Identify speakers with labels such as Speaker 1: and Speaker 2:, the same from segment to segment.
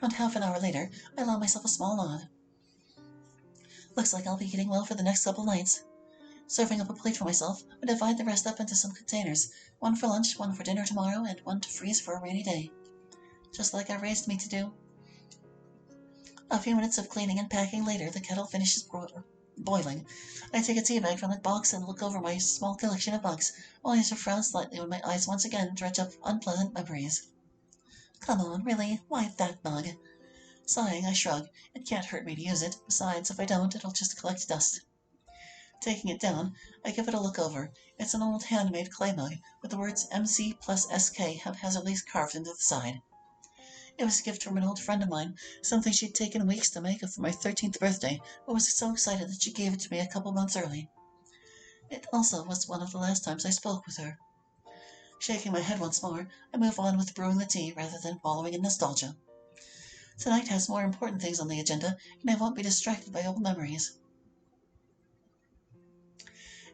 Speaker 1: Around half an hour later, I allow myself a small nod. Looks like I'll be eating well for the next couple nights. Serving up a plate for myself, I divide the rest up into some containers, one for lunch, one for dinner tomorrow, and one to freeze for a rainy day. Just like I raised me to do. A few minutes of cleaning and packing later, the kettle finishes boiling. I take a tea bag from the box and look over my small collection of bugs, only to frown slightly when my eyes once again dredge up unpleasant memories. Come on, really? Why that bug? Sighing, I shrug. It can't hurt me to use it. Besides, if I don't, it'll just collect dust. Taking it down, I give it a look over. It's an old handmade clay mug, with the words MC plus SK haphazardly carved into the side. It was a gift from an old friend of mine, something she'd taken weeks to make for my 13th birthday, but was so excited that she gave it to me a couple months early. It also was one of the last times I spoke with her. Shaking my head once more, I move on with brewing the tea rather than wallowing in nostalgia. Tonight has more important things on the agenda, and I won't be distracted by old memories.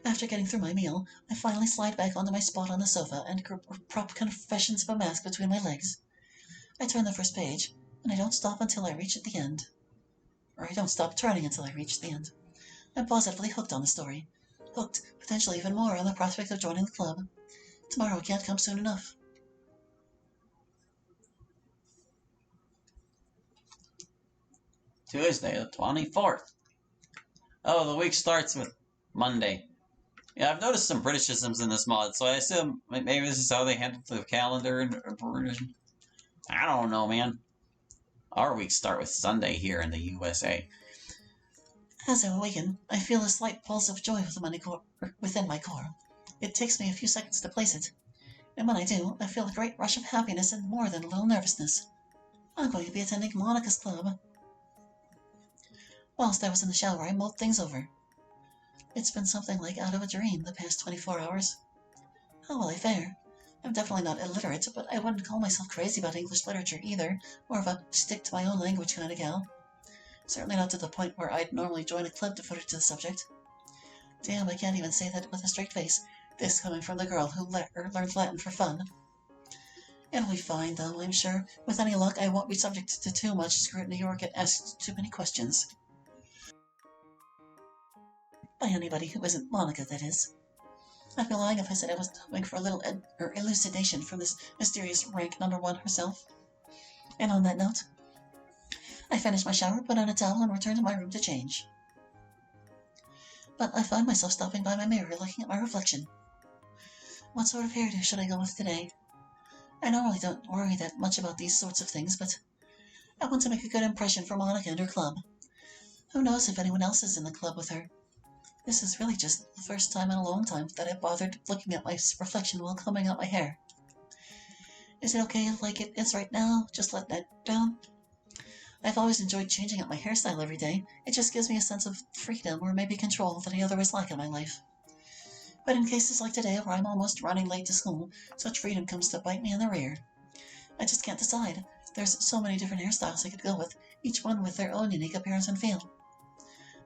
Speaker 1: After getting through my meal, I finally slide back onto my spot on the sofa and prop Confessions of a Mask between my legs. I turn the first page, and I don't stop until I reach the end. Or I don't stop turning until I reach the end. I'm positively hooked on the story. Hooked, potentially even more, on the prospect of joining the club. Tomorrow can't come soon enough.
Speaker 2: Tuesday, the 24th. Oh, the week starts with Monday. Yeah, I've noticed some Britishisms in this mod, so I assume maybe this is how they handle the calendar and I don't know, man. Our weeks start with Sunday here in the USA.
Speaker 1: As I awaken, I feel a slight pulse of joy within my core. It takes me a few seconds to place it, and when I do, I feel a great rush of happiness and more than a little nervousness. I'm going to be attending Monica's club. Whilst I was in the shower, I mulled things over. It's been something like out of a dream the past 24 hours. How will I fare? I'm definitely not illiterate, but I wouldn't call myself crazy about English literature either, more of a stick-to-my-own-language kind of gal. Certainly not to the point where I'd normally join a club devoted to the subject. Damn, I can't even say that with a straight face, this coming from the girl who learned Latin for fun. It'll be fine, though, I'm sure. With any luck, I won't be subject to too much scrutiny or get asked too many questions. By anybody who isn't Monica, that is. I'd be lying if I said I was hoping for a little elucidation from this mysterious rank number one herself. And on that note, I finish my shower, put on a towel, and return to my room to change. But I find myself stopping by my mirror, looking at my reflection. What sort of hairdo should I go with today? I normally don't worry that much about these sorts of things, but I want to make a good impression for Monica and her club. Who knows if anyone else is in the club with her? This is really just the first time in a long time that I bothered looking at my reflection while combing out my hair. Is it okay like it is right now? Just let that down? I've always enjoyed changing up my hairstyle every day. It just gives me a sense of freedom or maybe control that I otherwise lack in my life. But in cases like today where I'm almost running late to school, such freedom comes to bite me in the rear. I just can't decide. There's so many different hairstyles I could go with, each one with their own unique appearance and feel.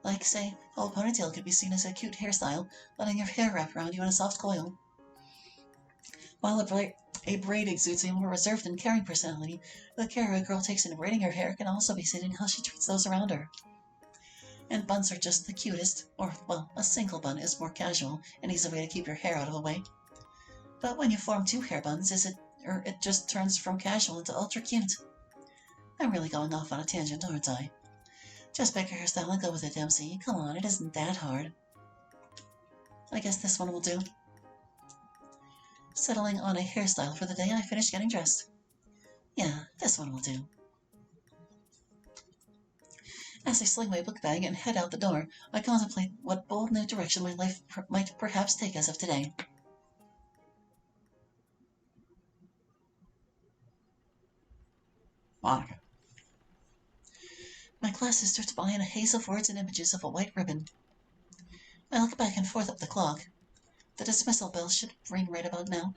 Speaker 1: Like, say, a ponytail could be seen as a cute hairstyle, letting your hair wrap around you in a soft coil. While a braid exudes a more reserved and caring personality, the care a girl takes in braiding her hair can also be seen in how she treats those around her. And buns are just the cutest, or, well, a single bun is more casual, an easy way to keep your hair out of the way. But when you form two hair buns, it just turns from casual into ultra cute. I'm really going off on a tangent, aren't I? Just pick a hairstyle and go with it, MC. Come on, it isn't that hard. I guess this one will do. Settling on a hairstyle for the day, I finish getting dressed. Yeah, this one will do. As I sling my book bag and head out the door, I contemplate what bold new direction my life might perhaps take as of today.
Speaker 2: Monica.
Speaker 1: My glasses drift by in a haze of words and images of a white ribbon. I look back and forth up the clock. The dismissal bell should ring right about now.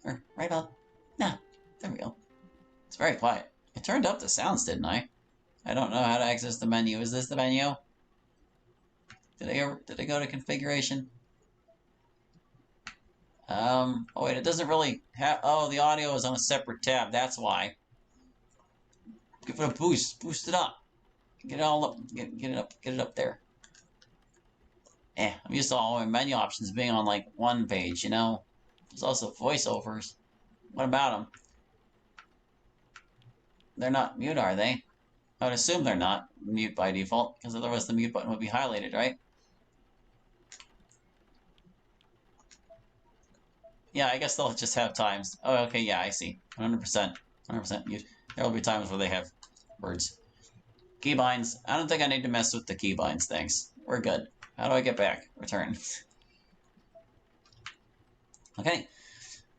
Speaker 2: Right about now. There we go. It's very quiet. I turned up the sounds, didn't I? I don't know how to access the menu. Is this the menu? Did I go to configuration? Oh wait, it doesn't really have... Oh, the audio is on a separate tab. That's why. Give it a boost. Boost it up. Get it all up. Get it up. Get it up there. I'm used to all my menu options being on like one page, you know? There's also voiceovers. What about them? They're not mute, are they? I would assume they're not mute by default, because otherwise the mute button would be highlighted, right? Yeah, I guess they'll just have times. Oh, okay, yeah, I see. 100%. 100% mute. There will be times where they have words. Keybinds. I don't think I need to mess with the keybinds, thanks. We're good. How do I get back? Return. Okay.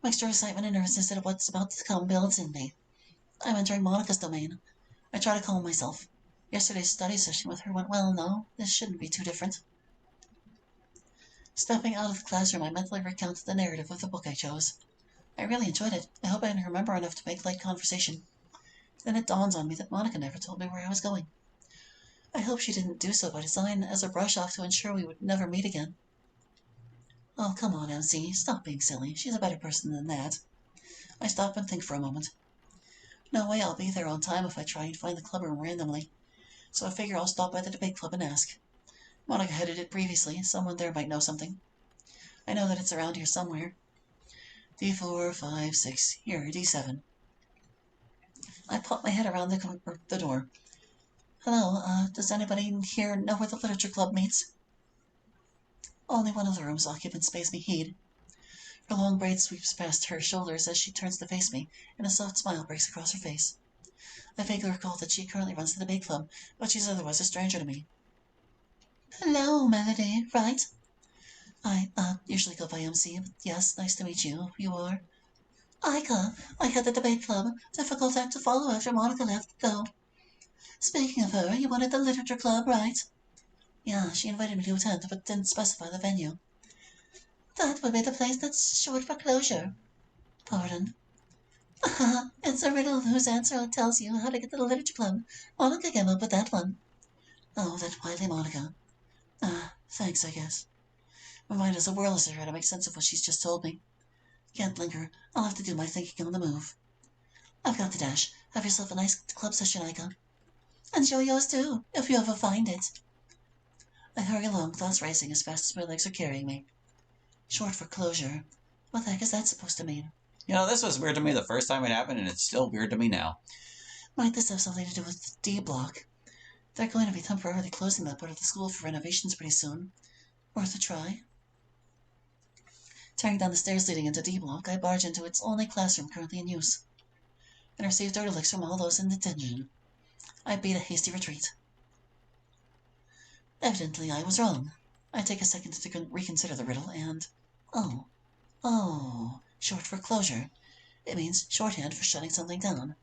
Speaker 1: Mixture of excitement and nervousness at what's about to come builds in me. I'm entering Monica's domain. I try to calm myself. Yesterday's study session with her went well, no? This shouldn't be too different. Stepping out of the classroom, I mentally recounted the narrative of the book I chose. I really enjoyed it. I hope I can remember enough to make light conversation. Then it dawns on me that Monica never told me where I was going. I hope she didn't do so by design as a brush-off to ensure we would never meet again. Oh, come on, MC. Stop being silly. She's a better person than that. I stop and think for a moment. No way I'll be there on time if I try and find the clubroom randomly. So I figure I'll stop by the debate club and ask. Monica headed it previously. Someone there might know something. I know that it's around here somewhere. D4, 5, 6. Here, D7. I pop my head around the door. Hello, does anybody here know where the literature club meets? Only one of the room's occupants pays me heed. Her long braid sweeps past her shoulders as she turns to face me, and a soft smile breaks across her face. I vaguely recall that she currently runs the debate club, but she's otherwise a stranger to me. Hello, Melody, right? I, usually go by MC, but yes, nice to meet you. You are? Ica. I head the debate club. Difficult act to follow after Monica left, though. Speaking of her, you wanted the literature club, right? Yeah, she invited me to attend, but didn't specify the venue. That would be the place that's short for closure. Pardon? It's a riddle whose answer tells you how to get to the literature club. Monica came up with that one. Oh, that wily Monica. Thanks, I guess. My mind is a whirl as I try to make sense of what she's just told me. Can't linger. I'll have to do my thinking on the move. I've got to dash. Have yourself a nice club session, Icon. Enjoy yours too, if you ever find it. I hurry along, thoughts racing as fast as my legs are carrying me. Short for closure. What the heck is that supposed to mean?
Speaker 2: You know, this was weird to me the first time it happened, and it's still weird to me now.
Speaker 1: Might this have something to do with D block? They're going to be temporarily closing that part of the school for renovations pretty soon. Worth a try. Tearing down the stairs leading into D block, I barge into its only classroom currently in use, and receive dirty looks from all those in detention. I beat a hasty retreat. Evidently, I was wrong. I take a second to reconsider the riddle, and... Oh, short for closure. It means shorthand for shutting something down.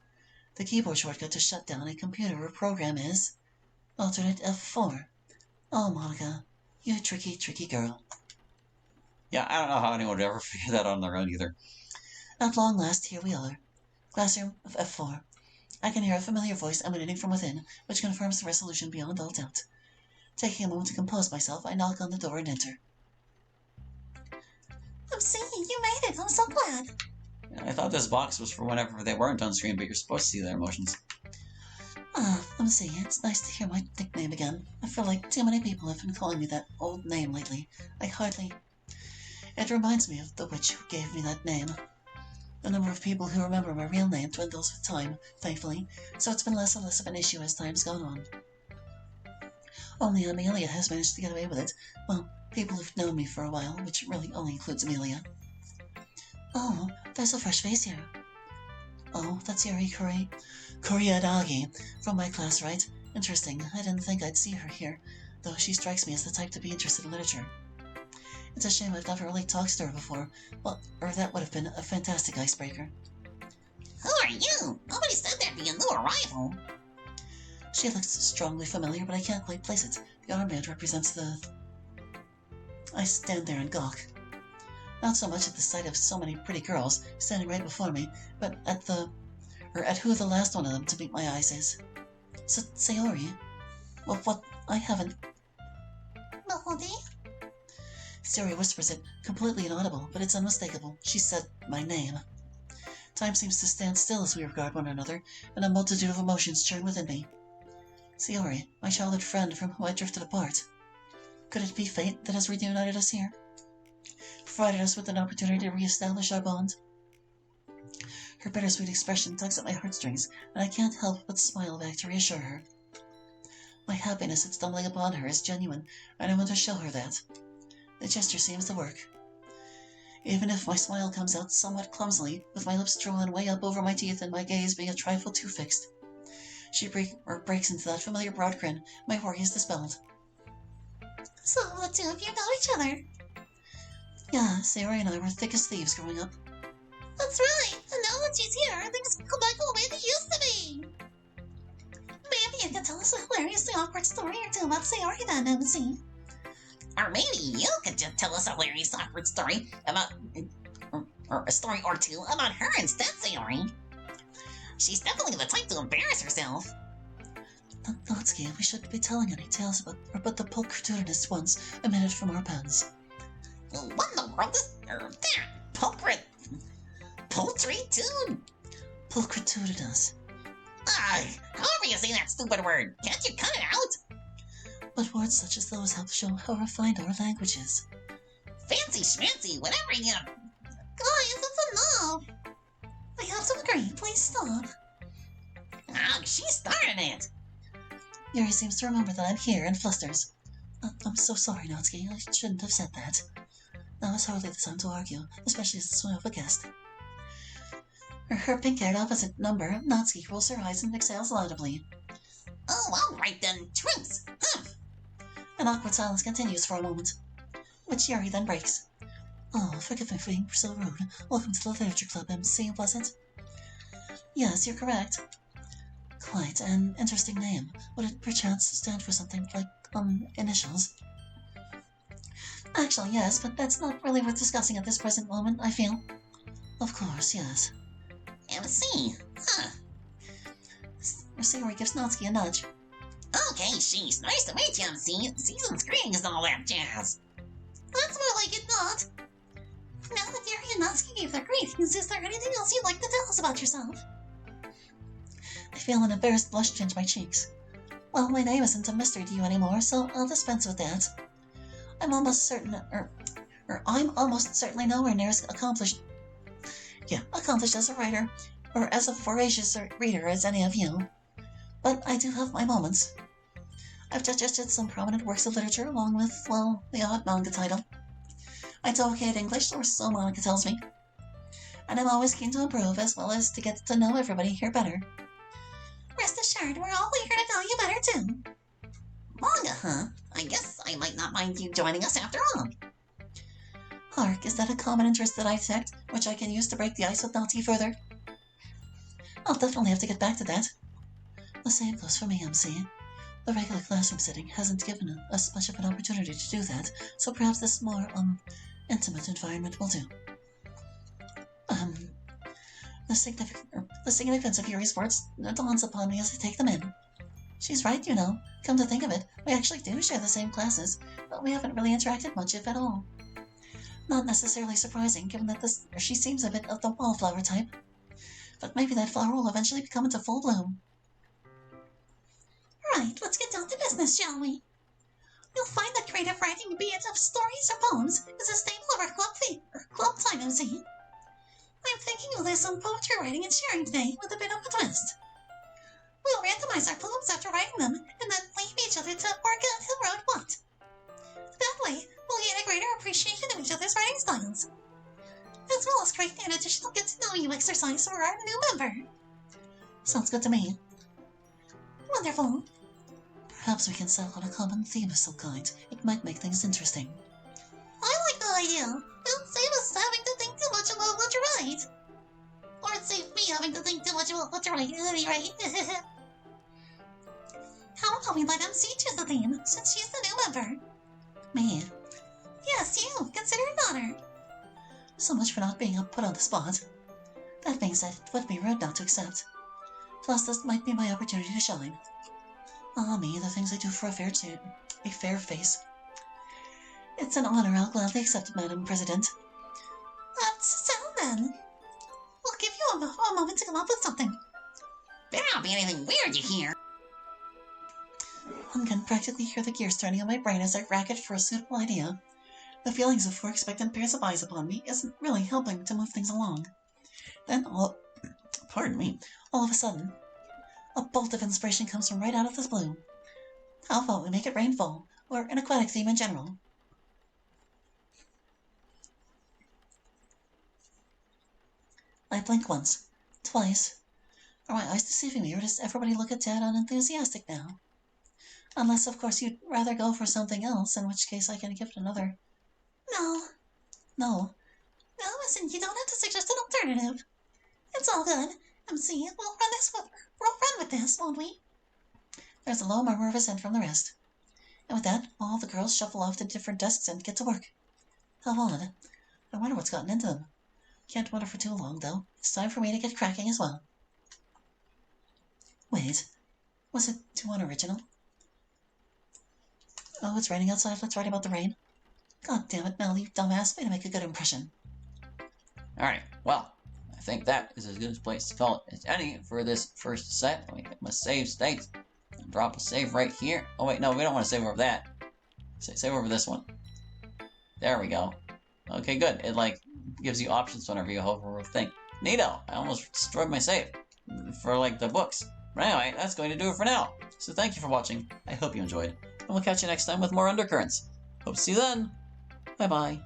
Speaker 1: The keyboard shortcut to shut down a computer or program is... alternate F4. Oh, Monica, you tricky, tricky girl.
Speaker 2: Yeah, I don't know how anyone would ever figure that out on their own either.
Speaker 1: At long last, here we are. Classroom of F4. I can hear a familiar voice emanating from within, which confirms the resolution beyond all doubt. Taking a moment to compose myself, I knock on the door and enter. I'm seeing you made it. I'm so glad.
Speaker 2: I thought this box was for whenever they weren't on screen, but you're supposed to see their emotions.
Speaker 1: Let me see. It's nice to hear my nickname again. I feel like too many people have been calling me that old name lately. It reminds me of the witch who gave me that name. The number of people who remember my real name dwindles with time, thankfully, so it's been less and less of an issue as time's gone on. Only Amelia has managed to get away with it. Well, people who've known me for a while, which really only includes Amelia. Oh, there's a fresh face here. Oh, that's Yuri Kuriadagi from my class, right? Interesting. I didn't think I'd see her here, though she strikes me as the type to be interested in literature. It's a shame I've never really talked to her before. Well, or that would have been a fantastic icebreaker.
Speaker 3: Who are you? Nobody said there'd be a new arrival.
Speaker 1: She looks strongly familiar, but I can't quite place it. The armband represents the... I stand there and gawk. Not so much at the sight of so many pretty girls standing right before me, but at who the last one of them to meet my eyes is. Sayori? Well, what? I haven't...
Speaker 3: Melody?
Speaker 1: Sayori whispers it, completely inaudible, but it's unmistakable. She said my name. Time seems to stand still as we regard one another, and a multitude of emotions churn within me. Sayori, my childhood friend from whom I drifted apart. Could it be fate that has reunited us here? Provided us with an opportunity to re-establish our bond? Her bittersweet expression tugs at my heartstrings, and I can't help but smile back to reassure her. My happiness at stumbling upon her is genuine, and I want to show her that. The gesture seems to work. Even if my smile comes out somewhat clumsily, with my lips drawn way up over my teeth and my gaze being a trifle too fixed. She breaks into that familiar broad grin. My worry is dispelled.
Speaker 3: So the two of you know each other?
Speaker 1: Yeah, Sayori and I were thick as thieves growing up.
Speaker 3: That's right, and now that she's here, things go back the way they used to be. Maybe you can tell us a hilariously awkward story or two about Sayori then, MC. Or maybe you could just tell us a hilarious awkward story about, or a story or two about her instead, Sayori. She's definitely the type to embarrass herself.
Speaker 1: Natsuki, we shouldn't be telling any tales about the pulchritudinous ones emitted from our pens.
Speaker 3: What in the world is that? Pulchritudinous?
Speaker 1: Pulchritudinous.
Speaker 3: However you say that stupid word, can't you cut it out?
Speaker 1: But words such as those help show how refined our language is.
Speaker 3: Fancy schmancy, whatever you... Guys, that's enough. I have to agree, please stop. She started it.
Speaker 1: Yuri seems to remember that I'm here and flusters. I'm so sorry, Natsuki. I shouldn't have said that. Now is hardly the time to argue, especially as it's one of a guest. Her pink-haired opposite number, Natsuki, rolls her eyes and exhales audibly.
Speaker 3: Oh, all right then, truce.
Speaker 1: An awkward silence continues for a moment, which Yuri then breaks. Oh, forgive me for being so rude. Welcome to the Literature Club, MC, was it? Yes, you're correct. Quite an interesting name. Would it perchance stand for something like, initials? Actually, yes, but that's not really worth discussing at this present moment, I feel. Of course, yes.
Speaker 3: MC,
Speaker 1: Sayori gives Natsuki a nudge.
Speaker 3: Okay, sheesh, nice to meet you, MC. Season's greetings and all that jazz. That's more like it not. Now that Yuri and Natsuki gave their greetings, is there anything else you'd like to tell us about yourself?
Speaker 1: I feel an embarrassed blush tinge my cheeks. Well, my name isn't a mystery to you anymore, so I'll dispense with that. I'm almost certain, I'm almost certainly nowhere near as accomplished as a writer, or as a voracious reader as any of you. But I do have my moments. I've digested some prominent works of literature along with, well, the odd manga title. I do okay at English, or so Monica tells me. And I'm always keen to improve, as well as to get to know everybody here better.
Speaker 3: Rest assured, we're all eager to know you better too. Manga, huh? I guess I might not mind you joining us after all.
Speaker 1: Hark, is that a common interest that I detect, which I can use to break the ice with Natsuki further? I'll definitely have to get back to that. The same goes for me, MC. The regular classroom setting hasn't given us much of an opportunity to do that, so perhaps this more, intimate environment will do. The significance of Yuri's words dawns upon me as I take them in. She's right, you know. Come to think of it, we actually do share the same classes, but we haven't really interacted much, if at all. Not necessarily surprising, given that she seems a bit of the wallflower type. But maybe that flower will eventually become into full bloom.
Speaker 3: Right, let's get down to business, shall we? You'll find that creative writing, be it of stories or poems, is a staple of our club time, MC. I'm thinking of this on poetry writing and sharing today, with a bit of a twist. We'll randomize our poems after writing them, and then leave each other to work out who wrote what. That way, we'll gain a greater appreciation of each other's writing styles, as well as create an additional get-to-know-you exercise for our new member.
Speaker 1: Sounds good to me.
Speaker 3: Wonderful.
Speaker 1: Perhaps we can settle on a common theme of some kind. It might make things interesting.
Speaker 3: I like the idea. It'll save us having to think too much about what to write. Or it'd save me having to think too much about what to write at any rate. How about we let MC choose the theme, since she's the new member?
Speaker 1: Me?
Speaker 3: Yes, you. Consider it an honor.
Speaker 1: So much for not being put on the spot. That being said, it would be rude not to accept. Plus, this might be my opportunity to shine. Ah, me, the things I do for a fair face. It's an honor I'll gladly accept, Madam President.
Speaker 3: That's sound then. We'll give you a a moment to come up with something.
Speaker 4: Better not be anything weird you hear.
Speaker 1: One can practically hear the gears turning in my brain as I rack it for a suitable idea. The feelings of 4 expectant pairs of eyes upon me isn't really helping to move things along. Then all of a sudden, a bolt of inspiration comes from right out of the blue. How about we make it rainfall, or an aquatic theme in general? I blink once, twice. Are my eyes deceiving me, or does everybody look a tad unenthusiastic now? Unless, of course, you'd rather go for something else, in which case I can give it another.
Speaker 3: No.
Speaker 1: No.
Speaker 3: No, listen, you don't have to suggest an alternative. It's all good. MC, we'll run with this, won't we?
Speaker 1: There's a low murmur of assent from the rest. And with that, all the girls shuffle off to different desks and get to work. How odd. I wonder what's gotten into them. Can't wonder for too long, though. It's time for me to get cracking as well. Wait. Was it too unoriginal? Oh, it's raining outside. Let's write about the rain. God damn it, Mel, you dumbass. Way to make a good impression.
Speaker 2: Alright, well, I think that is as good a place to call it as any for this first set. Let me get my save state. Drop a save right here. Oh wait, no, we don't want to save over that. Save over this one. There we go. Okay, good. It like gives you options whenever you hover over a thing. Neato! I almost destroyed my save for like the books. But anyway, that's going to do it for now. So thank you for watching. I hope you enjoyed. And we'll catch you next time with more Undercurrents. Hope to see you then. Bye bye.